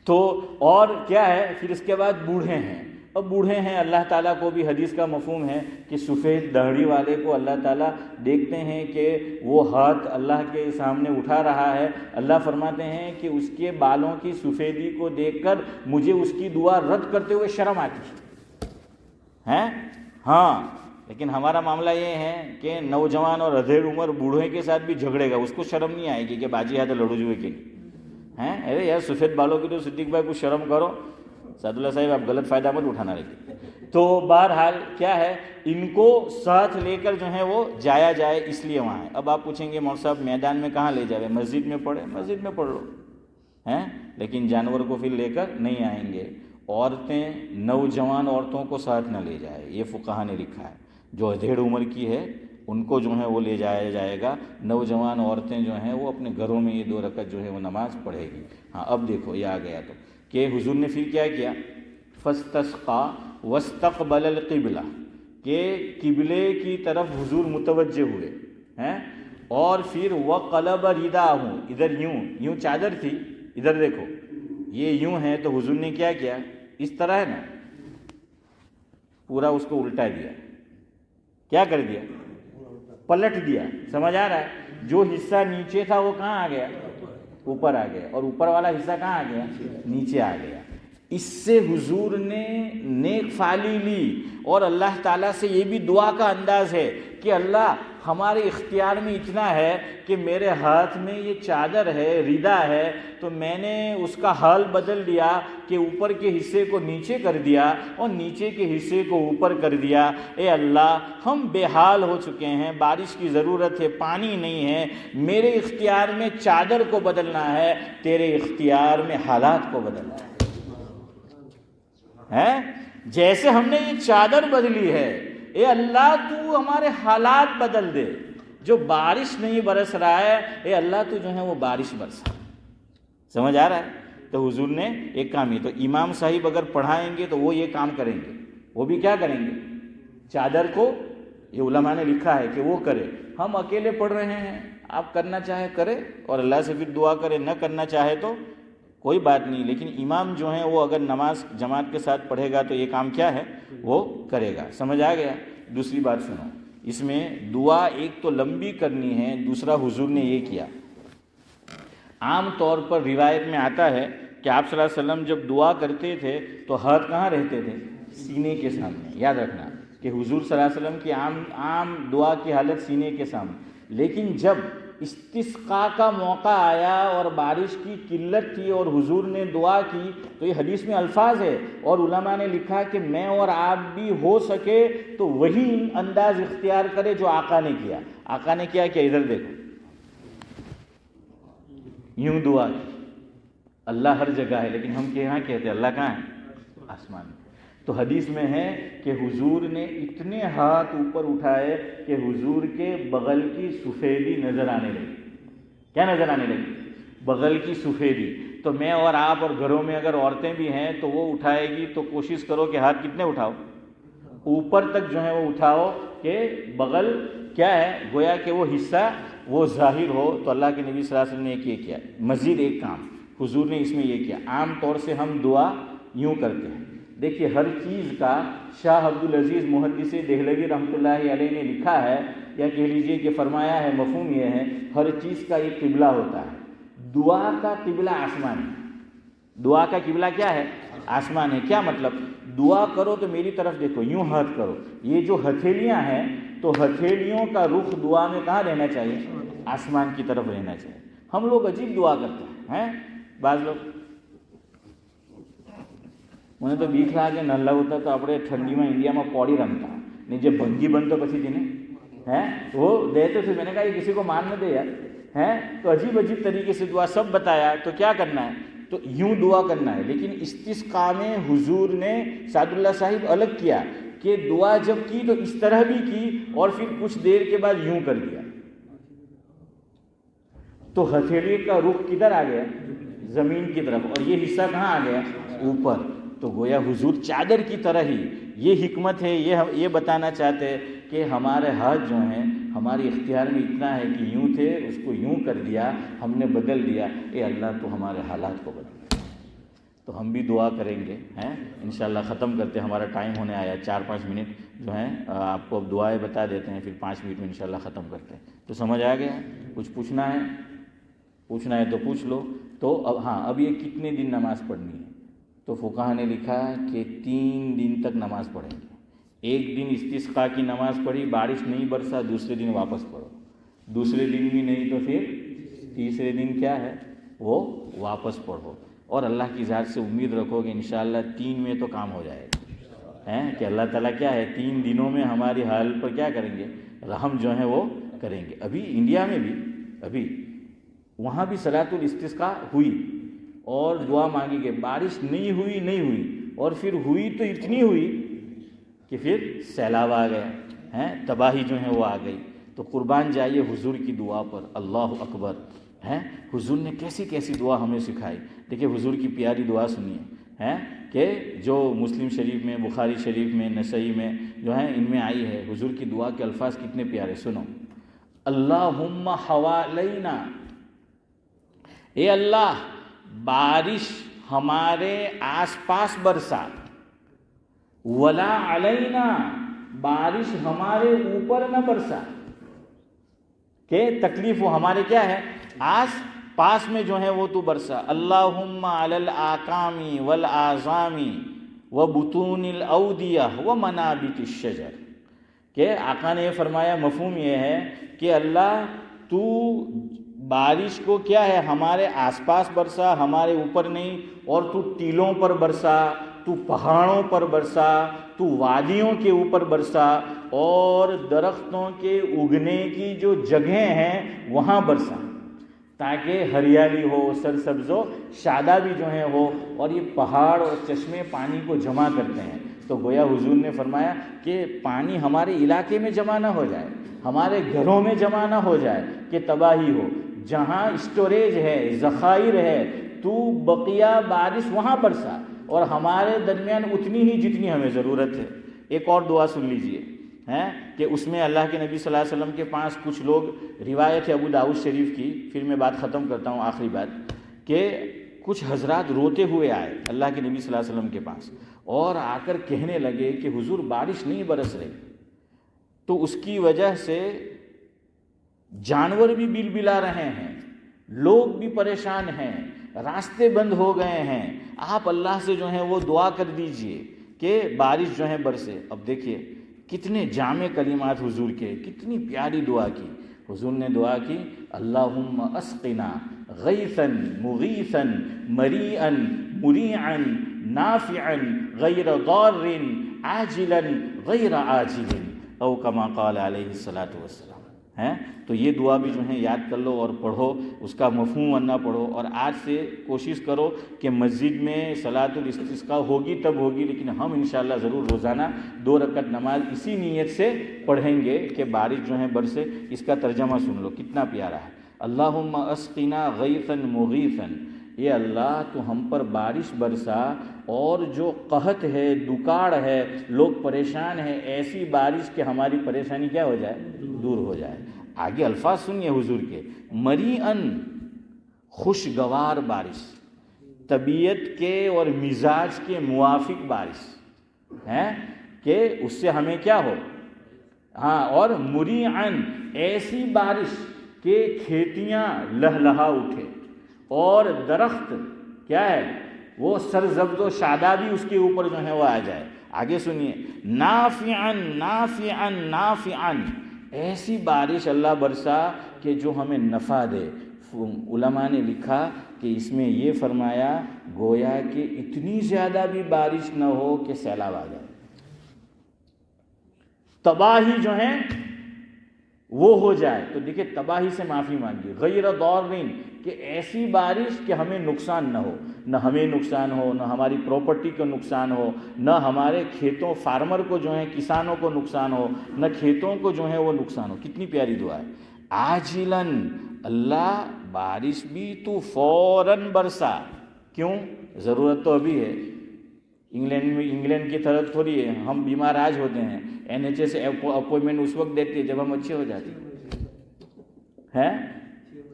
تو اور کیا ہے، پھر اس کے بعد بوڑھے ہیں۔ اب بوڑھے ہیں، اللہ تعالیٰ کو بھی حدیث کا مفہوم ہے کہ سفید داڑھی والے کو اللہ تعالیٰ دیکھتے ہیں کہ وہ ہاتھ اللہ کے سامنے اٹھا رہا ہے، اللہ فرماتے ہیں کہ اس کے بالوں کی سفیدی کو دیکھ کر مجھے اس کی دعا رد کرتے ہوئے شرم آتی ہے۔ ہاں، لیکن ہمارا معاملہ یہ ہے کہ نوجوان اور ادھیڑ عمر بوڑھے کے ساتھ بھی جھگڑے گا، اس کو شرم نہیں آئے گی کہ باجی ہاتھ لڑو جو کے ہیں؟ ارے یار سفید بالوں کی تو صدیق بھائی کچھ شرم کرو. سعد اللہ صاحب آپ غلط فائدہ مت اٹھانا. لیکن تو بہرحال کیا ہے, ان کو ساتھ لے کر جو ہے وہ جایا جائے, اس لیے وہاں ہے. اب آپ پوچھیں گے مولوی صاحب میدان میں کہاں لے جائے؟ مسجد میں پڑھے, مسجد میں پڑھ لو ہیں, لیکن جانور کو پھر لے کر نہیں آئیں گے. عورتیں, نوجوان عورتوں کو ساتھ نہ لے جائے, یہ فقہا نے لکھا ہے. جو ادھیڑ عمر کی ہے ان کو جو ہے وہ لے جایا جائے گا. نوجوان عورتیں جو ہیں وہ اپنے گھروں میں یہ 2 رکعت جو ہے وہ نماز پڑھے گی. ہاں اب دیکھو یہ آ گیا تو کہ حضور نے پھر کیا کیا, فاستسقا واستقبل القبلہ, کہ قبلے کی طرف حضور متوجہ ہوئے ہیں, اور پھر وقلب رداہ, ادھر یوں چادر تھی, ادھر دیکھو یہ یوں ہے, تو حضور نے کیا کیا, اس طرح ہے نا, پورا اس کو الٹا دیا. کیا کر دیا؟ پلٹ دیا. سمجھ آ رہا ہے؟ جو حصہ نیچے تھا وہ کہاں آ گیا؟ اوپر آ گیا, اور اوپر والا حصہ کہاں آ گیا؟ نیچے آ گیا. اس سے حضور نے نیک فعلی لی, اور اللہ تعالیٰ سے یہ بھی دعا کا انداز ہے کہ اللہ ہمارے اختیار میں اتنا ہے کہ میرے ہاتھ میں یہ چادر ہے, ردا ہے, تو میں نے اس کا حال بدل دیا کہ اوپر کے حصے کو نیچے کر دیا اور نیچے کے حصے کو اوپر کر دیا. اے اللہ ہم بے حال ہو چکے ہیں, بارش کی ضرورت ہے, پانی نہیں ہے, میرے اختیار میں چادر کو بدلنا ہے, تیرے اختیار میں حالات کو بدلنا ہے. جیسے ہم نے یہ چادر بدلی ہے, اے اللہ تو ہمارے حالات بدل دے. جو بارش نہیں برس رہا ہے, اے اللہ تو جو ہے وہ بارش برسا. سمجھ آ رہا ہے؟ تو حضور نے ایک کام یہ, تو امام صاحب اگر پڑھائیں گے تو وہ یہ کام کریں گے. وہ بھی کیا کریں گے؟ چادر کو, یہ علماء نے لکھا ہے کہ وہ کرے. ہم اکیلے پڑھ رہے ہیں, آپ کرنا چاہے کرے اور اللہ سے پھر دعا کرے, نہ کرنا چاہے تو کوئی بات نہیں. لیکن امام جو ہیں وہ اگر نماز جماعت کے ساتھ پڑھے گا تو یہ کام کیا ہے وہ کرے گا. سمجھ آ گیا؟ دوسری بات سنو, اس میں دعا ایک تو لمبی کرنی ہے, دوسرا حضور نے یہ کیا. عام طور پر روایت میں آتا ہے کہ آپ صلی اللہ علیہ وسلم جب دعا کرتے تھے تو ہاتھ کہاں رہتے تھے؟ سینے کے سامنے. یاد رکھنا کہ حضور صلی اللہ علیہ وسلم کی عام دعا کی حالت سینے کے سامنے. لیکن جب استسقاء کا موقع آیا اور بارش کی قلت تھی اور حضور نے دعا کی, تو یہ حدیث میں الفاظ ہے, اور علماء نے لکھا کہ میں اور آپ بھی ہو سکے تو وہی انداز اختیار کرے جو آقا نے کیا. آقا نے کیا کہ ادھر دیکھو, یوں دعا کی. اللہ ہر جگہ ہے, لیکن ہم یہاں کہتے ہیں اللہ کہاں ہے؟ آسمان میں. تو حدیث میں ہے کہ حضور نے اتنے ہاتھ اوپر اٹھائے کہ حضور کے بغل کی سفیدی نظر آنے لگی. کیا نظر آنے لگی؟ بغل کی سفیدی. تو میں اور آپ اور گھروں میں اگر عورتیں بھی ہیں تو وہ اٹھائے گی تو کوشش کرو کہ ہاتھ کتنے اٹھاؤ؟ اوپر تک جو ہے وہ اٹھاؤ کہ بغل کیا ہے, گویا کہ وہ حصہ وہ ظاہر ہو. تو اللہ کے نبی صلی اللہ علیہ وسلم نے یہ کیا. مزید ایک کام حضور نے اس میں یہ کیا. عام طور سے ہم دعا یوں کرتے ہیں. دیکھیے ہر چیز کا شاہ عبدالعزیز محدث دہلوی رحمۃ اللہ علیہ نے لکھا ہے, یا کہہ لیجئے کہ فرمایا ہے, مفہوم یہ ہے ہر چیز کا ایک قبلہ ہوتا ہے. دعا کا قبلہ آسمان ہے. دعا کا قبلہ کیا ہے؟ آسمان ہے. کیا مطلب؟ دعا کرو تو میری طرف دیکھو, یوں ہاتھ کرو. یہ جو ہتھیلیاں ہیں تو ہتھیلیوں کا رخ دعا میں کہاں رہنا چاہیے؟ آسمان کی طرف رہنا چاہیے. ہم لوگ عجیب دعا کرتے ہیں. بعض لوگ મને તો બીક લાગે, નલ્લા હોતા તો આપણે ઠંડીમાં ઇન્ડિયામાં પૌડી રમતા ને જે ભંગી બનતો પછી તેને وہ دیتے تھے. میں نے کہا یہ کسی کو مان نہ دے یار. تو عجیب عجیب طریقے سے دعا سب بتایا. تو کیا کرنا ہے؟ تو یوں دعا کرنا ہے. لیکن استسقاء میں حضور نے سعد اللہ صاحب الگ کیا کہ دعا جب کی تو اس طرح بھی کی اور پھر کچھ دیر کے بعد یوں کر دیا. تو ہتھیلی کا رخ کدھر آ گیا؟ زمین کی طرف, اور یہ حصہ کہاں آ گیا؟ اوپر. تو گویا حضور چادر کی طرح ہی. یہ حکمت ہے, یہ بتانا چاہتے ہیں کہ ہمارے ہاتھ جو ہیں ہماری اختیار میں اتنا ہے کہ یوں تھے اس کو یوں کر دیا, ہم نے بدل دیا. اے اللہ تو ہمارے حالات کو بدل. تو ہم بھی دعا کریں گے انشاءاللہ. ختم کرتے, ہمارا ٹائم ہونے آیا. 4-5 منٹ جو ہیں آپ کو اب دعائیں بتا دیتے ہیں, پھر 5 منٹ میں انشاءاللہ ختم کرتے ہیں. تو سمجھ آ گیا؟ کچھ پوچھنا ہے؟ پوچھنا ہے تو پوچھ لو. تو اب یہ کتنے دن نماز پڑھنی ہے؟ تو فقہا نے لکھا کہ 3 دن تک نماز پڑھیں گے. ایک دن استسقاء کی نماز پڑھی, بارش نہیں برسا, دوسرے دن واپس پڑھو. دوسرے دن بھی نہیں تو پھر تیسرے دن کیا ہے؟ وہ واپس پڑھو، اور اللہ کی ذات سے امید رکھو کہ انشاءاللہ 3 میں تو کام ہو جائے گا، ہیں کہ اللہ تعالیٰ کیا ہے 3 دنوں میں ہماری حال پر کیا کریں گے، رحم جو ہے وہ کریں گے۔ ابھی انڈیا میں بھی ابھی وہاں بھی صلاۃ الاستسقاء ہوئی اور دعا مانگی گئی، بارش نہیں ہوئی اور پھر ہوئی تو اتنی ہوئی کہ پھر سیلاب آ گیا، ہیں تباہی جو ہے وہ آ گئی۔ تو قربان جائیے حضور کی دعا پر، اللہ اکبر، ہیں حضور نے کیسی کیسی دعا ہمیں سکھائی۔ دیکھیں حضور کی پیاری دعا سنیے، ہیں کہ جو مسلم شریف میں، بخاری شریف میں، نسائی میں جو ہیں ان میں آئی ہے، حضور کی دعا کے الفاظ کتنے پیارے، سنو۔ اللہم حوالینا، اے اللہ بارش ہمارے آس پاس برسا، ولا علینا، بارش ہمارے اوپر نہ برسا، کہ تکلیف وہ ہمارے کیا ہے آس پاس میں جو ہے وہ تو برسا۔ اللہم علی الاکامی والآزامی وبطون الاودیہ ومنابت الشجر، کہ آقا نے یہ فرمایا، مفہوم یہ ہے کہ اللہ تو بارش کو کیا ہے ہمارے آس پاس برسا، ہمارے اوپر نہیں، اور تو ٹیلوں پر برسا، تو پہاڑوں پر برسا، تو وادیوں کے اوپر برسا، اور درختوں کے اگنے کی جو جگہیں ہیں وہاں برسا، تاکہ ہریالی ہو، سرسبز ہو، شادابی جو ہے ہو، اور یہ پہاڑ اور چشمے پانی کو جمع کرتے ہیں۔ تو گویا حضور نے فرمایا کہ پانی ہمارے علاقے میں جمع نہ ہو جائے، ہمارے گھروں میں جمع نہ ہو جائے کہ تباہی ہو، جہاں اسٹوریج ہے، ذخائر ہے، تو بقیہ بارش وہاں برسا، اور ہمارے درمیان اتنی ہی جتنی ہمیں ضرورت ہے۔ ایک اور دعا سن لیجئے، ہیں کہ اس میں اللہ کے نبی صلی اللہ علیہ وسلم کے پاس کچھ لوگ، روایت ہے ابو داؤد شریف کی، پھر میں بات ختم کرتا ہوں آخری بات، کہ کچھ حضرات روتے ہوئے آئے اللہ کے نبی صلی اللہ علیہ وسلم کے پاس، اور آ کر کہنے لگے کہ حضور بارش نہیں برس رہی، تو اس کی وجہ سے جانور بھی بل بلا رہے ہیں، لوگ بھی پریشان ہیں، راستے بند ہو گئے ہیں، آپ اللہ سے جو ہے وہ دعا کر دیجئے کہ بارش جو ہے برسے۔ اب دیکھیے کتنے جامع کلمات حضور کے، کتنی پیاری دعا کی حضور نے، دعا کی اللہم اسقنا غیثا مغیثا مریئا مریعا نافعا غیر ضار عاجلا غیر عاجل، او کما قال علیہ الصلاۃ والسلام، ہیں تو یہ دعا بھی جو ہے یاد کر لو اور پڑھو، اس کا مفہوم ورنہ پڑھو، اور آج سے کوشش کرو کہ مسجد میں صلاۃ الاستسقاء ہوگی تب ہوگی، لیکن ہم انشاءاللہ ضرور روزانہ 2 رکعت نماز اسی نیت سے پڑھیں گے کہ بارش جو ہے برسے۔ اس کا ترجمہ سن لو کتنا پیارا ہے، اللہم اسقنا غیثا مغیثا، اے اللہ تو ہم پر بارش برسا، اور جو قحط ہے، دکاڑ ہے، لوگ پریشان ہیں، ایسی بارش کہ ہماری پریشانی کیا ہو جائے، دور ہو جائے۔ آگے الفاظ سنیے حضور کے، مریئن خوشگوار بارش، طبیعت کے اور مزاج کے موافق بارش ہے کہ اس سے ہمیں کیا ہو، ہاں، اور مریئن ایسی بارش کہ کھیتیاں لہلہا اٹھے، اور درخت کیا ہے وہ سرسبز و شادابی اس کے اوپر جو ہے وہ آ جائے۔ آگے سنیے، نافعا نافعا نافعا، ایسی بارش اللہ برسا کہ جو ہمیں نفع دے۔ علماء نے لکھا کہ اس میں یہ فرمایا گویا کہ اتنی زیادہ بھی بارش نہ ہو کہ سیلاب آ جائے، تباہی جو ہے وہ ہو جائے۔ تو دیکھیں تباہی سے معافی مانگی، غیر ضارین، کہ ایسی بارش کہ ہمیں نقصان نہ ہو، نہ ہمیں نقصان ہو، نہ ہماری پراپرٹی کو نقصان ہو، نہ ہمارے کھیتوں فارمر کو جو ہے کسانوں کو نقصان ہو، نہ کھیتوں کو جو ہے وہ نقصان ہو۔ کتنی پیاری دعا ہے۔ عاجلاً، اللہ بارش بھی تو فوراً برسا، کیوں؟ ضرورت تو ابھی ہے۔ انگلینڈ کی طرح تھوڑی ہے، ہم بیمار آج ہوتے ہیں، NHS اپوائنٹمنٹ اس وقت دیتی ہے جب ہم اچھے ہو جاتے ہیں،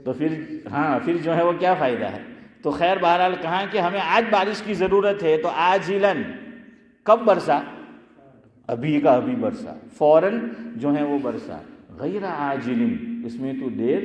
تو پھر جو ہے وہ کیا فائدہ ہے۔ تو خیر بہرحال کہاں کہ ہمیں آج بارش کی ضرورت ہے، تو عاجلاً، کب برسا؟ ابھی کا ابھی برسا، فوراً جو ہے وہ برسا، غیر عاجل، اس میں تو دیر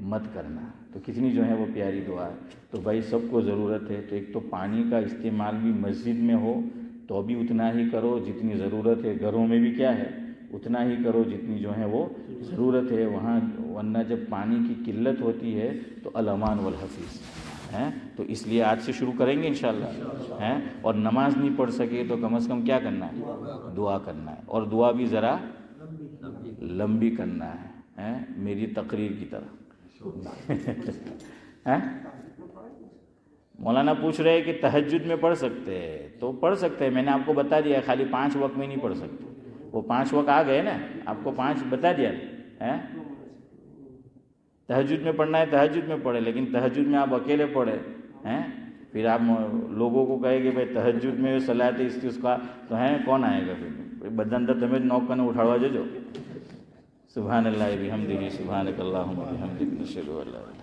مت کرنا۔ تو کتنی جو ہے وہ پیاری دعا ہے۔ تو بھائی سب کو ضرورت ہے، تو ایک تو پانی کا استعمال بھی مسجد میں ہو تو بھی اتنا ہی کرو جتنی ضرورت ہے، گھروں میں بھی کیا ہے اتنا ہی کرو جتنی جو ہے وہ ضرورت ہے وہاں، ورنہ جب پانی کی قلت ہوتی ہے تو الامان والحفیظ۔ ہیں. تو اس لیے آج سے شروع کریں گے انشاءاللہ ہیں. اور نماز نہیں پڑھ سکے تو کم از کم کیا کرنا ہے؟ دعا کرنا ہے. اور دعا بھی ذرا لمبی کرنا ہے میری تقریر کی طرح. مولانا پوچھ رہے ہیں کہ تہجد میں پڑھ سکتے ہیں. تو پڑھ سکتے ہیں، میں نے آپ کو بتا دیا خالی 5 وقت میں نہیں پڑھ سکتے. وہ 5 وقت آ گئے نا، آپ کو 5 بتا دیا ہے. تہجد میں پڑھنا ہے تہجد میں پڑھے، لیکن تہجد میں آپ اکیلے پڑھے ہیں. پھر آپ لوگوں کو کہے کہ بھائی تہجد میں صلاۃ استسقاء تو ہیں، کون آئے گا پھر؟ بدن در تمہیں نوک کنے اٹھاوا جو. سبحان اللہ بحمدہ، سبحانک اللہم وبحمدک، نشہد ان لا الہ الا انت.